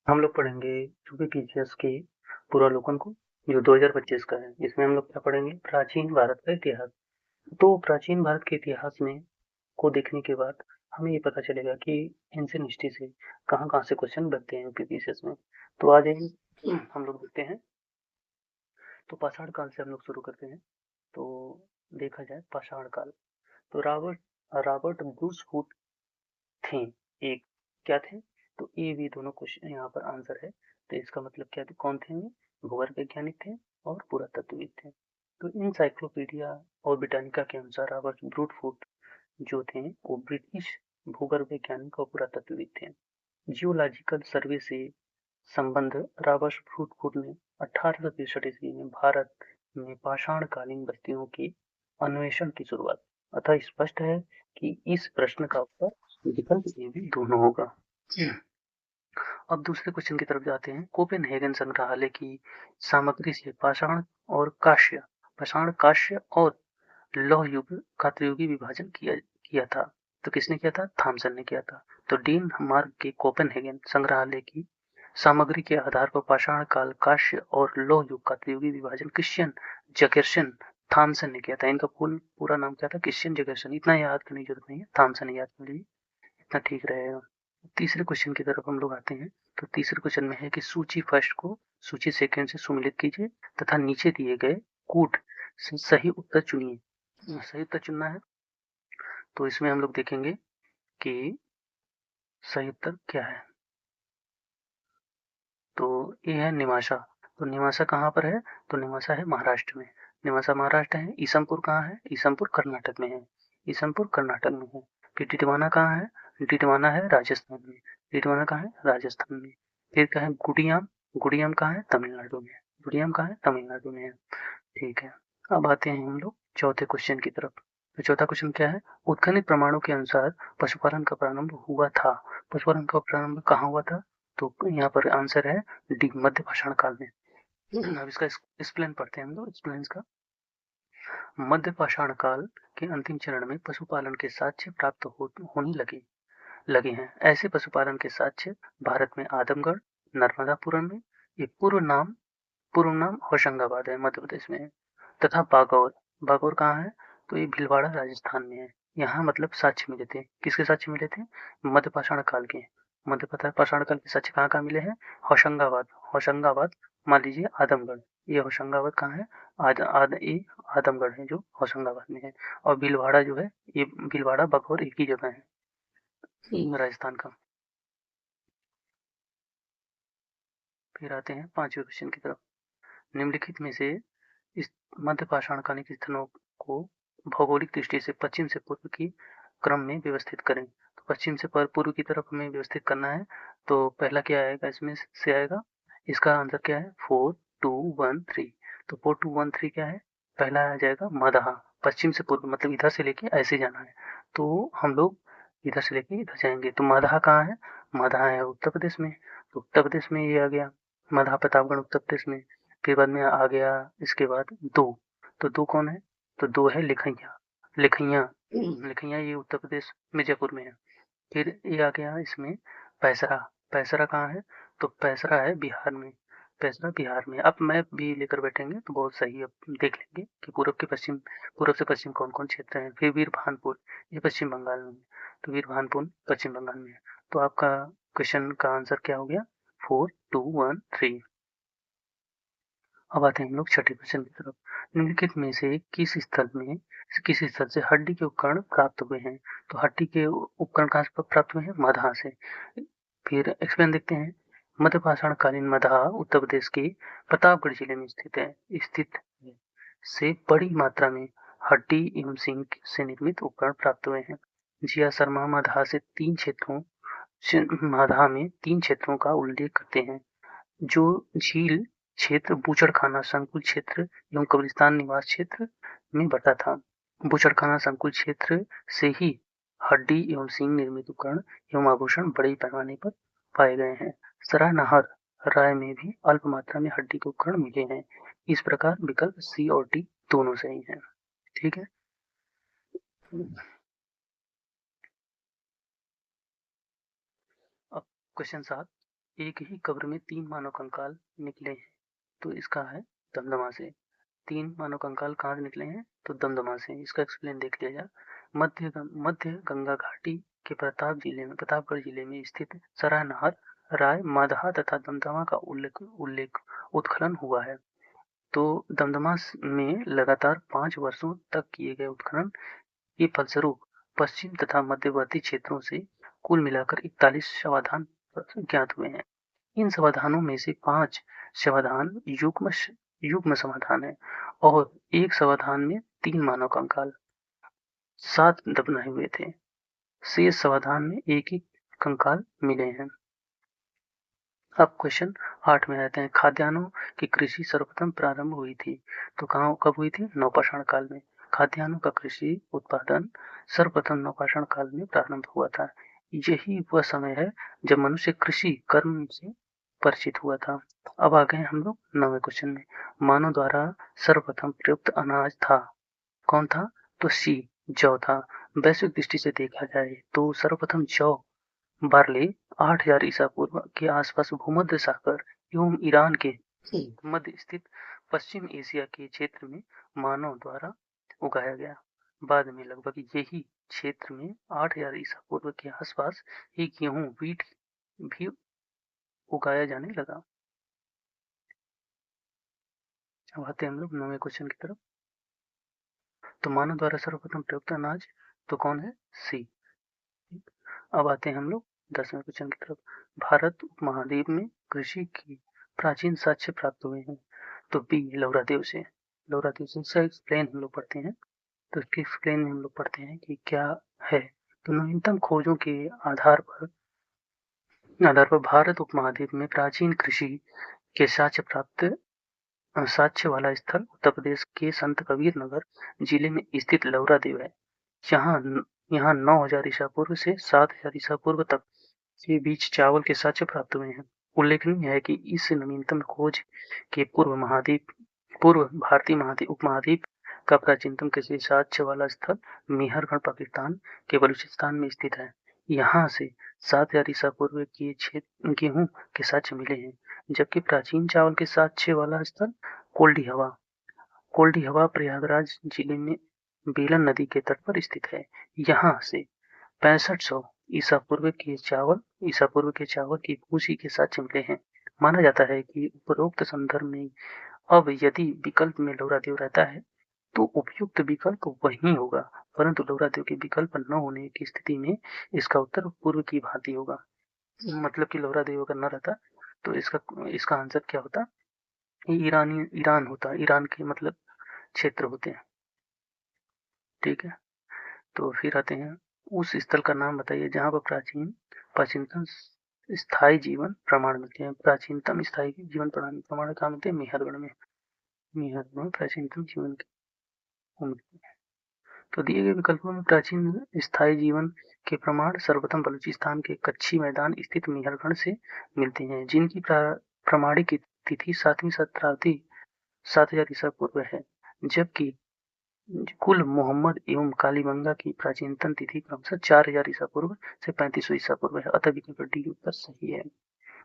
हम लोग पढ़ेंगे यूपी पीसीएस के पूर्वावलोकन को, जो 2025 का है। इसमें हम लोग क्या पढ़ेंगे? प्राचीन भारत का इतिहास। तो प्राचीन भारत के इतिहास में को देखने के बाद हमें ये पता चलेगा कि एंशिएंट हिस्ट्री से कहाँ-कहाँ से क्वेश्चन बनते हैं यूपी पीसीएस में। तो आ जाइए हम लोग देखते हैं। तो पाषाण काल से हम लोग शुरू करते हैं। तो देखा जाए पाषाण काल, तो रॉबर्ट रॉबर्ट ब्रूस हुड थे एक, क्या थे? तो ए बी दोनों क्वेश्चन यहाँ पर आंसर है। तो इसका मतलब क्या थे? कौन थे ये? भूगर्भ वैज्ञानिक थे और पुरातत्वविद थे। तो इनसाइक्लोपीडिया और ब्रिटानिका के अनुसार रॉबर्ट ब्रूटफुट जो थे वो ब्रिटिश भूगर्भ वैज्ञानिक और पुरातत्वविद थे। जियोलॉजिकल सर्वे से संबंध रॉबर्ट ब्रूटफुट ने 1863 ईस्वी में भारत में पाषाणकालीन बस्तियों के अन्वेषण की शुरुआत। अतः स्पष्ट है कि इस प्रश्न का उत्तर विकल्प ए भी दोनों होगा। अब दूसरे क्वेश्चन की तरफ जाते हैं। कोपेनहेगन संग्रहालय की सामग्री से पाषाण कांस्य और लौह युग का त्रियुगी विभाजन किया था। तो किसने किया था? थॉमसन ने किया था। तो डेनमार्क के कोपेनहेगन संग्रहालय की सामग्री के आधार पर पाषाण काल, कांस्य और लौह युग का त्रियुगी विभाजन क्रिश्चियन जैकर्सन थॉमसन ने किया था। इनका पूरा नाम क्या था? क्रिश्चियन जैकर्सन। इतना याद करने की जरूरत नहीं है, थॉमसन याद कर लीजिए, इतना ठीक रहेगा। तीसरे क्वेश्चन की तरफ हम लोग आते हैं। तो तीसरे क्वेश्चन में है कि सूची फर्स्ट को सूची सेकंड से सुमेलित कीजिए तथा नीचे दिए गए कूट से सही उत्तर चुनिए। सही उत्तर चुनना है। तो इसमें हम लोग देखेंगे कि सही उत्तर क्या है। तो ये है निमाशा। तो निमाशा कहाँ पर है? तो निमाशा है महाराष्ट्र में। निमाशा महाराष्ट्र है। ईसमपुर कहाँ है? ईसमपुर कर्नाटक में है। ईसमपुर कर्नाटक में है। फिर टिटवाना कहाँ है? टिटवाना है राजस्थान में। टिटवाना कहाँ है? राजस्थान में। फिर क्या है? गुड़ियाम। गुड़ियाम कहाँ है? तमिलनाडु में। गुड़ियाम कहाँ है? तमिलनाडु में है। ठीक है। अब आते हैं हम लोग चौथे क्वेश्चन की तरफ। तो चौथा क्वेश्चन क्या है? उत्खनित प्रमाणों के अनुसार पशुपालन का प्रारंभ हुआ था। पशुपालन का प्रारंभ कहाँ हुआ था? तो यहाँ पर आंसर है डी, मध्य पाषाण काल में। अब इसका एक्सप्लेन पढ़ते हैं हम लोग। एक्सप्लेन का मध्य पाषाण काल के अंतिम चरण में पशुपालन के साक्ष्य प्राप्त होने लगे हैं। ऐसे पशुपालन के साक्ष्य भारत में आदमगढ़, नर्मदापुरम में, ये पूर्व नाम होशंगाबाद है, मध्य प्रदेश में है, तथा बागौर। बागौर कहाँ है? तो ये भीलवाड़ा राजस्थान में है। यहाँ मतलब साक्ष्य मिले थे। किसके साक्ष्य मिले थे? मध्य पाषाण काल के। मध्य पाषाण काल के साक्ष्य कहाँ कहाँ मिले हैं? होशंगाबाद। होशंगाबाद मान लीजिए आदमगढ़। ये होशंगाबाद कहाँ है? ये आदमगढ़ है जो होशंगाबाद में है। और भीलवाड़ा जो है, ये भीलवाड़ा बागौर एक ही जगह है राजस्थान का। फिर आते हैं पांचवें क्वेश्चन की तरफ। निम्नलिखित में से इस मध्य पाषाणकालीन स्थलों को भौगोलिक दृष्टि से पश्चिम से पूर्व की क्रम में व्यवस्थित करें। तो पश्चिम से पूर्व की तरफ हमें व्यवस्थित करना है। तो पहला क्या आएगा? इसमें से आएगा, इसका आंसर क्या है? 4213। तो 4213 क्या है? पहला आ जाएगा मदहा। पश्चिम से पूर्व मतलब इधर से लेके ऐसे जाना है। तो हम लोग इधर से लेके इधर जाएंगे। तो मदहा कहाँ है? मदहा है उत्तर प्रदेश में। तो उत्तर प्रदेश में ये आ गया मदहा प्रतापगढ़, उत्तर प्रदेश में। फिर बाद में आ गया इसके बाद दो। तो दो कौन है? तो दो है लिखैया। लिखैया लिखैया ये उत्तर प्रदेश मिर्जापुर में है। फिर ये आ गया इसमें पैसरा। पैसरा कहाँ है? तो पैसरा है बिहार में। पैसरा बिहार में। अब मैप भी लेकर बैठेंगे तो बहुत सही, अब देख लेंगे कि पूर्व से पश्चिम कौन कौन क्षेत्र हैं। फिर वीरभानपुर, ये पश्चिम बंगाल में है। तो वीरभानपुर पश्चिम बंगाल में है। तो आपका क्वेश्चन का आंसर क्या हो गया? 4213। अब आते हैं हम लोग छठे क्वेश्चन की तरफ। निम्नलिखित में से किस स्थल से हड्डी के उपकरण प्राप्त हुए हैं? तो हड्डी के उपकरण कहाँ से प्राप्त हुए हैं? मदहा से। फिर एक्सप्लेन देखते हैं। मध्य पाषाण कालीन मदहा उत्तर प्रदेश के प्रतापगढ़ जिले में स्थित से बड़ी मात्रा में हड्डी एवं सींग से निर्मित उपकरण प्राप्त हुए हैं। जिया शर्मा मदहा में तीन क्षेत्रों का उल्लेख करते हैं, जो झील क्षेत्र, बूचड़खाना संकुल क्षेत्र एवं कब्रिस्तान निवास क्षेत्र में बटा था। बूचड़खाना संकुल क्षेत्र से ही हड्डी एवं सींग निर्मित उपकरण एवं आभूषण बड़े पैमाने पर पाए गए हैं। सरानाहर राय में भी अल्प मात्रा में हड्डी के उपकरण मिले हैं। इस प्रकार विकल्प सी और डी दोनों सही हैं। ठीक है। अब क्वेश्चन 7। एक ही कब्र में 3 मानव कंकाल निकले हैं, तो इसका है दमदमा से। 3 मानव कंकाल कहाँ से निकले हैं? तो दमदमा से। इसका एक्सप्लेन देख लिया जाए। मध्य गंगा घाटी के प्रतापगढ़ जिले में स्थित सरायनहर, राय, मादहा तथा दमदमा का उत्खनन हुआ है। तो दमदमा में लगातार 5 वर्षों तक किए गए उत्खनन के फलस्वरूप पश्चिम तथा मध्यवर्ती क्षेत्रों से कुल मिलाकर 41 शवाधान ज्ञात हुए हैं। इन समाधानों में से 5 समाधान युग्म समाधान है और एक समाधान में 3 मानव कंकाल 7 दफनाए हुए थे। शेष समाधान में एक एक कंकाल मिले हैं। अब क्वेश्चन 8 में आते हैं। खाद्यान्नों की कृषि सर्वप्रथम प्रारंभ हुई थी, तो कब हुई थी? नवपाषाण काल में। खाद्यान्नों का कृषि उत्पादन सर्वप्रथम नवपाषाण काल में प्रारंभ हुआ था। यही वह समय है जब मनुष्य कृषि कर्म से परिचित हुआ था। अब आ गए हम लोग 9वें क्वेश्चन में। मानव द्वारा सर्वप्रथम प्रयुक्त अनाज था, कौन था? तो सी, जौ था। वैश्विक दृष्टि से देखा जाए तो सर्वप्रथम जौ बार्ले 8000 ईसा पूर्व के आसपास भूमध्य सागर एवं ईरान के मध्य स्थित पश्चिम एशिया के क्षेत्र में मानव द्वारा उगाया गया। बाद में लगभग यही क्षेत्र में 8000 ईसा पूर्व के आसपास ही गेहूं, व्हीट भी उगाया जाने लगा। अब आते हैं हम लोग 9वें क्वेश्चन की तरफ। तो मानव द्वारा सर्वप्रथम प्रयुक्त अनाज तो कौन है? सी। अब आते हैं हम लोग 10वें क्वेश्चन की तरफ। भारत उपमहाद्वीप में कृषि की प्राचीन साक्ष्य प्राप्त हुए हैं, तो बी, लौरादेव से। लौरादेव से इसका एक्सप्लेन हम लोग पढ़ते हैं। तो इसके एक्सप्लेन में हम लोग पढ़ते हैं कि क्या है। तो नवीनतम खोजों के आधार पर भारत उपमहाद्वीप में प्राचीन कृषि के साक्ष्य वाला स्थल उत्तर प्रदेश के संत कबीर नगर जिले में स्थित लौरादेव है। यहाँ 9000 ईसा पूर्व से 7000 ईसा पूर्व तक के बीच चावल के साक्ष्य प्राप्त हुए हैं। उल्लेखनीय है कि इस नवीनतम खोज के पूर्व भारतीय उपमहाद्वीप का प्राचीनतम कृषि साक्ष्य वाला स्थल मेहरगढ़ पाकिस्तान के बलूचिस्तान में स्थित है। यहाँ से 7000 ईसा पूर्व के गेहूं के साक्ष्य मिले हैं, जबकि प्राचीन चावल के साक्ष्य वाला स्थल कोल्डी हवा प्रयागराज जिले में बेलन नदी के तट पर स्थित है। यहाँ से 6500 ईसा पूर्व के चावल की भूसी के साक्ष्य मिले हैं। माना जाता है कि उपरोक्त संदर्भ में अब यदि विकल्प में लौरादेव रहता है तो उपयुक्त विकल्प वही होगा, परंतु लौरादेव के विकल्प न होने की स्थिति में इसका उत्तर पूर्व की भांति होगा। मतलब कि लौरादेव अगर न रहता तो इसका आंसर क्या होता? ईरान होता। ईरान के मतलब क्षेत्र होते हैं। ठीक है, तो फिर आते हैं उस स्थल का नाम बताइए जहाँ पर प्राचीनतम स्थायी जीवन प्रमाण मिलते हैं। प्राचीनतम स्थायी जीवन प्रमाण कहाँ मिलते हैं? मेहरगढ़ में प्राचीनतम जीवन की मिलती है। तो दिए गए विकल्पों में प्राचीन स्थायी जीवन के प्रमाण सर्वप्रथम बलूचिस्तान के कच्छी मैदान स्थित मेहरगढ़ से मिलते हैं, जिनकी प्रमाणिक तिथि 7वीं शताब्दी 7000 ईसा पूर्व है, जबकि कुल मोहम्मद एवं कालीबंगा की प्राचीनतम तिथि क्रमशः 4000 ईसा पूर्व से 3500 ईसा पूर्व है। अतः विकल्प डी उत्तर सही है।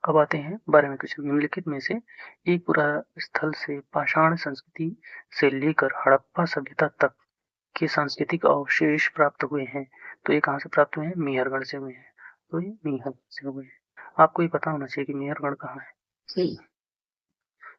अब आते हैं 12वें क्वेश्चन। निम्नलिखित में से एक पुरास्थल से पाषाण संस्कृति से लेकर हड़प्पा सभ्यता तक के सांस्कृतिक अवशेष प्राप्त हुए हैं, तो ये कहाँ से प्राप्त हुए हैं? मेहरगढ़ से हुए हैं। तो ये मेहरगढ़ से हुए हैं। आपको ये पता होना चाहिए कि मेहरगढ़ कहाँ है। सही।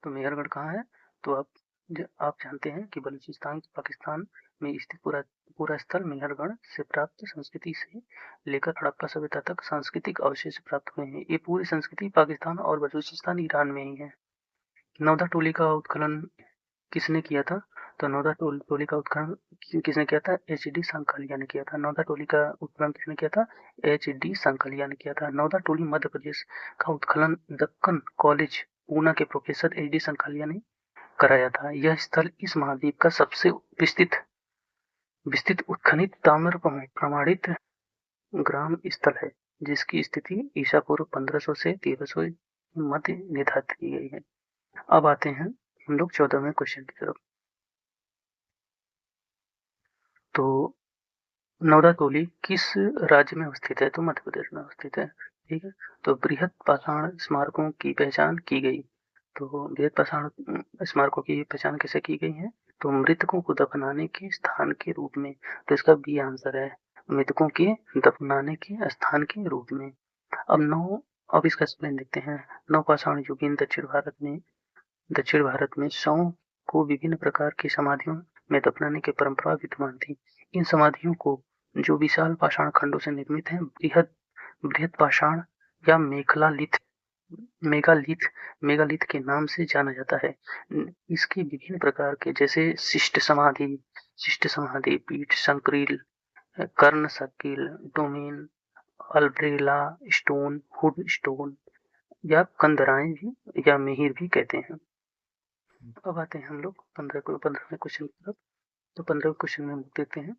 तो मेहरगढ़ कहाँ है? तो आप जानते हैं कि बलूचिस्तान पाकिस्तान में स्थित पूरा स्थल मेहरगढ़ से प्राप्त संस्कृति से लेकर हड़प्पा सभ्यता तक सांस्कृतिक अवशेष प्राप्त हुए हैं। ये पूरी संस्कृति पाकिस्तान और बलूचिस्तान ईरान में ही है। नौदा टोली का उत्खनन किसने किया था? तो नौदा टोली का उत्खनन किसने किया था? एच.डी. सांकालिया ने किया था। नौदा टोली का उत्खनन किसने किया था? एच.डी. सांकालिया ने किया था। नौदा टोली मध्य प्रदेश का उत्खनन दक्कन कॉलेज ऊना के प्रोफेसर एच.डी. सांकालिया ने कराया था। यह स्थल इस महाद्वीप का सबसे विस्तृत उत्खनित ताम्र प्रमाणित ग्राम स्थल है, जिसकी स्थिति ईसा पूर्व 1500 से 1300 मध्य निर्धारित की गई है। अब आते हैं हम लोग 14वें क्वेश्चन की तरफ। तो नौदा टोली किस राज्य में अवस्थित है? तो मध्य प्रदेश में अवस्थित है। ठीक है। तो बृहद पाषाण स्मारकों की पहचान की गई। तो बृहद पाषाण स्मारकों की पहचान कैसे की गई है? तो मृतकों को दफनाने के स्थान के रूप में। तो इसका बी आंसर है, मृतकों के दफनाने के स्थान के रूप में। अब इसका एक्सप्लेन देखते हैं। नवपाषाण युगीन दक्षिण भारत में शवों को विभिन्न प्रकार की समाधियों में दफनाने की परंपरा विद्यमान थी। इन समाधियों को, जो विशाल पाषाण खंडों से निर्मित हैं, बृहद पाषाण या मेगालिथ के नाम से जाना जाता है। इसके विभिन्न प्रकार के, जैसे शिष्ट समाधि, पीठ संकील, कर्ण संकील, डोमेन, अल्ब्रेला स्टोन, हुड स्टोन या कंदराएं भी या मिहिर भी कहते हैं। अब आते हैं हम लोग 15वें क्वेश्चन की तरफ। तो 15वें क्वेश्चन में हम देखते हैं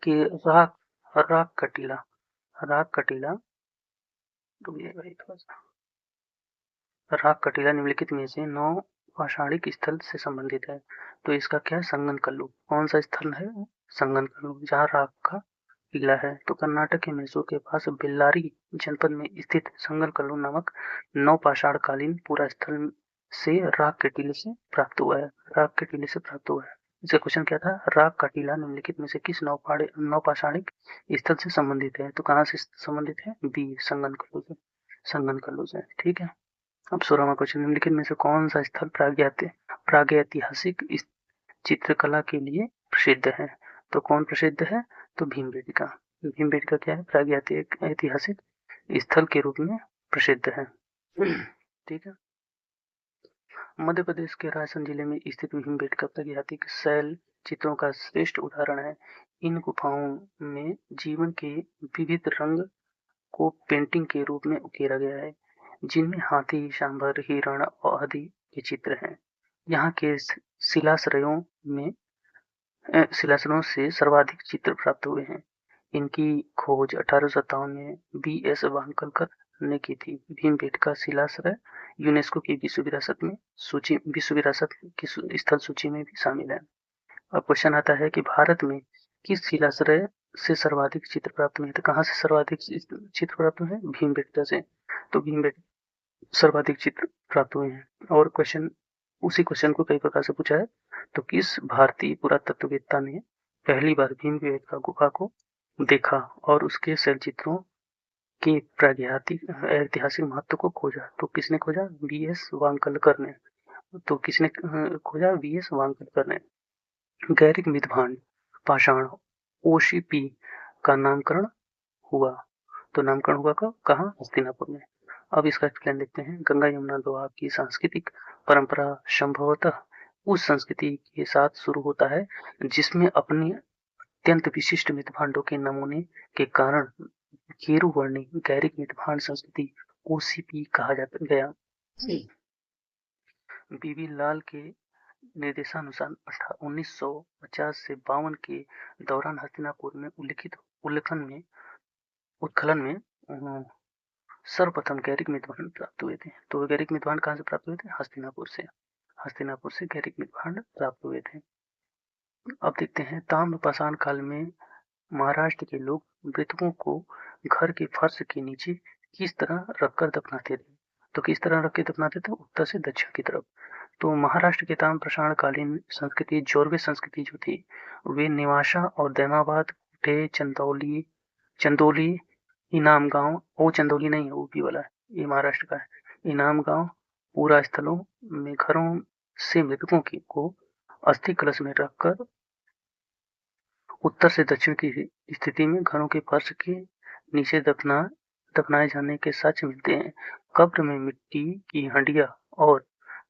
कि राग कटीला निम्नलिखित में से नौ पाषाणिक स्थल से संबंधित है। तो इसका क्या है? संगनकल्लू। कौन सा स्थल है? संगनकल्लू, जहाँ राग का किला है। तो कर्नाटक के मैसूर के पास बेल्लारी जनपद में स्थित संगनकल्लू नामक नौ पाषाणकालीन पूरा स्थल से राग के टीले से प्राप्त हुआ है। इसका क्वेश्चन क्या था? राग का टीला निम्नलिखित में से किस नौ पाषाणिक स्थल से संबंधित है? तो कहाँ से संबंधित है? बी, संगनकल्लू से। ठीक है। अब 16वां क्वेश्चन, निम्नलिखित में से कौन सा स्थल प्रागैतिहासिक चित्रकला के लिए प्रसिद्ध है? तो कौन प्रसिद्ध है? तो भीमबेटका क्या है? प्रागैतिहासिक स्थल के रूप में प्रसिद्ध है। ठीक है। मध्य प्रदेश के रायसेन जिले में स्थित भीमबेटका प्रागैतिक शैल चित्रों का श्रेष्ठ उदाहरण है। इन गुफाओं में जीवन के विविध रंग को पेंटिंग के रूप में उकेरा गया है, जिनमें हाथी, सांभर, हिरण आदि के चित्र हैं। यहाँ के शिलाश्रयों से सर्वाधिक चित्र प्राप्त हुए हैं। इनकी खोज 1857 में बी.एस. वांकलकर ने की थी। भीमबेटका शिलाश्रय यूनेस्को की विश्व विरासत की स्थल सूची में भी शामिल है। अब क्वेश्चन आता है कि भारत में किस शिलाश्रय से सर्वाधिक चित्र प्राप्त हुए? तो कहाँ से सर्वाधिक चित्र प्राप्त हुए हैं? भीमबेटका से। तो भीमबेटका सर्वाधिक चित्र प्राप्त हुए हैं। और उसी क्वेश्चन को कई प्रकार से पूछा है। तो किस भारतीय पुरातत्ववेत्ता ने पहली बार भीमबेटका गुफा को देखा और उसके शैल चित्रों के ऐतिहासिक महत्व को खोजा? तो किसने खोजा? बी.एस. वांकलकर ने। तो किसने खोजा? बी.एस. वांकलकर ने। गैरिक मितभांड पाषाण ओशीपी का नामकरण हुआ। तो नामकरण हुआ कब? कहाँ? हस्तिनापुर में। अब इसका एक्सप्लेन देखते हैं। गंगा यमुना दोआब की सांस्कृतिक परंपरा संभवतः उस संस्कृति के साथ शुरू होता है जिसमें अपने अत्यंत विशिष्ट मृतभांडों के नमूने के कारण गेरुवर्णी गैरिक मृतभांड संस्कृति ओसीपी कहा गया। बीबी लाल के निर्देशानुसार 1950 से 52 के दौरान हस्तिनापुर में उत्खनन में सर्वप्रथम गैरिक मृतभांड प्राप्त हुए थे। तो गैरिक मृतभांड कहाँ से प्राप्त हुए थे? हस्तिनापुर से गैरिक मृतभांड प्राप्त हुए थे। अब देखते हैं, ताम्रपाषाण काल में महाराष्ट्र के लोग मृतकों को घर के फर्श के नीचे किस तरह रखकर दफनाते थे? तो किस तरह रख के दफनाते थे? उत्तर से दक्षिण की तरफ। तो महाराष्ट्र के ताम्रपाषाण कालीन संस्कृति, जोरवे संस्कृति जो थी, वे निवासा और दैमाबाद, कुठे, चंदौली, इनाम गांव, वो चंदौली नहीं है, ऊपी वाला है, ये महाराष्ट्र का है। इनाम गांव, पूरा स्थलों में घरों से मृतकों को अस्थि कलश में रखकर उत्तर से दक्षिण की स्थिति में घरों के फर्श के नीचे दफनाए जाने के साक्ष्य मिलते हैं। कब्र में मिट्टी की हंडिया और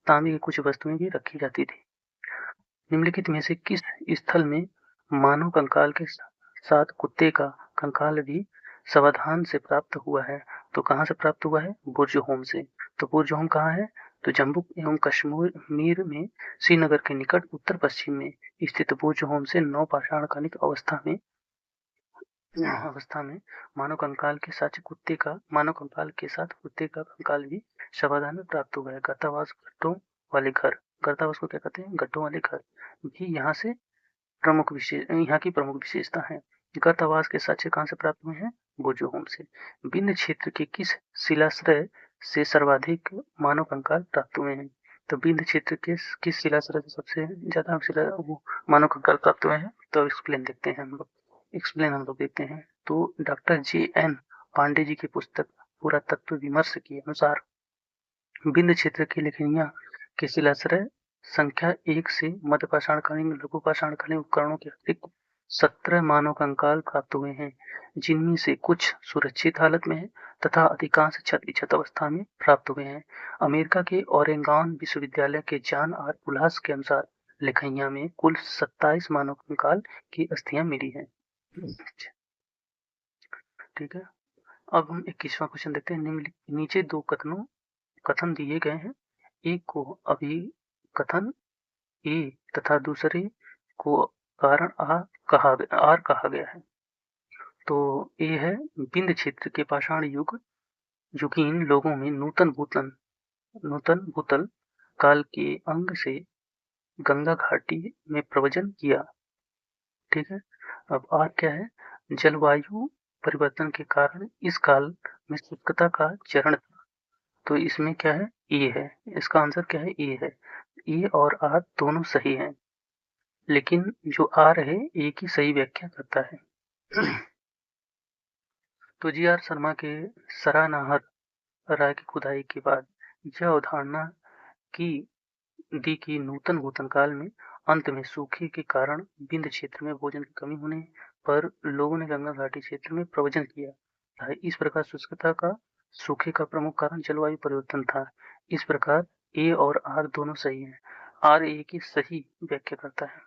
तांबे की कुछ वस्तुएं भी रखी जाती थी। निम्नलिखित में से किस स्थल में मानव कंकाल के साथ कुत्ते का कंकाल भी सावधान से प्राप्त हुआ है? तो कहाँ से प्राप्त हुआ है? बुर्ज-होम से। तो बुर्ज-होम कहाँ है? तो जम्मू एवं कश्मीर में श्रीनगर के निकट उत्तर पश्चिम में स्थित बुर्ज-होम से नवपाषाणकालीन अवस्था में मानव कंकाल के साथ कुत्ते का कंकाल भी सावधान में प्राप्त हुआ है। गर्तावास को क्या कहते हैं? गड्ढों वाले घर भी यहाँ की प्रमुख विशेषता है। गर्तावास के साक्ष्य कहाँ से प्राप्त हुए हैं? बोजोहोम से। विंध्य क्षेत्र के किस शिलाश्रय से सर्वाधिक मानव कंकाल प्राप्त हुए हैं? तो विंध्य क्षेत्र के किस शिलाश्रय से सबसे ज्यादा मानव कंकाल प्राप्त हुए हैं? तो एक्सप्लेन हम लोग देखते हैं। तो डॉक्टर J.N. पांडे जी की पुस्तक पुरातत्व विमर्श के अनुसार विंध्य क्षेत्र के लेखनियों के शिलाश्रय संख्या 1 से मध्यपाषाणकालीन लघुपाषाणकालीन उपकरणों के अतिरिक्त 17 मानव कंकाल प्राप्त हुए हैं, जिनमें से कुछ सुरक्षित हालत में है तथा अधिकांश क्षत अवस्था में प्राप्त हुए हैं। अमेरिका के ओरेगॉन विश्वविद्यालय के जॉन आर पुलास के अनुसार लेखनिया में कुल 27 मानव कंकाल की अस्थियां मिली हैं। ठीक है, अब हम 21वां क्वेश्चन देखते हैं। नीचे दो कथन दिए गए हैं, एक को अभिकथन ए तथा दूसरे को कारण आर कहा गया है। तो ए है, विंध्य क्षेत्र के पाषाण युगीन लोगों में नूतन भूतल काल के अंग से गंगा घाटी में प्रव्रजन किया। ठीक है, अब आर क्या है, जलवायु परिवर्तन के कारण इस काल में शुष्कता का चरण था। तो इसमें क्या है, ए है, इसका आंसर क्या है, ए है। ए और आर दोनों सही हैं, लेकिन जो आर है ए की सही व्याख्या करता है। तो जी.आर. शर्मा के सरानाहर राय की खुदाई के बाद यह अवधारणा की दी कि नूतन भूतन काल में अंत में सूखे के कारण विंध्य क्षेत्र में भोजन की कमी होने पर लोगों ने गंगा घाटी क्षेत्र में प्रव्रजन किया। इस प्रकार शुष्कता का सूखे का प्रमुख कारण जलवायु परिवर्तन था। इस प्रकार ए और आर दोनों सही हैं। आर ए की सही व्याख्या करता है।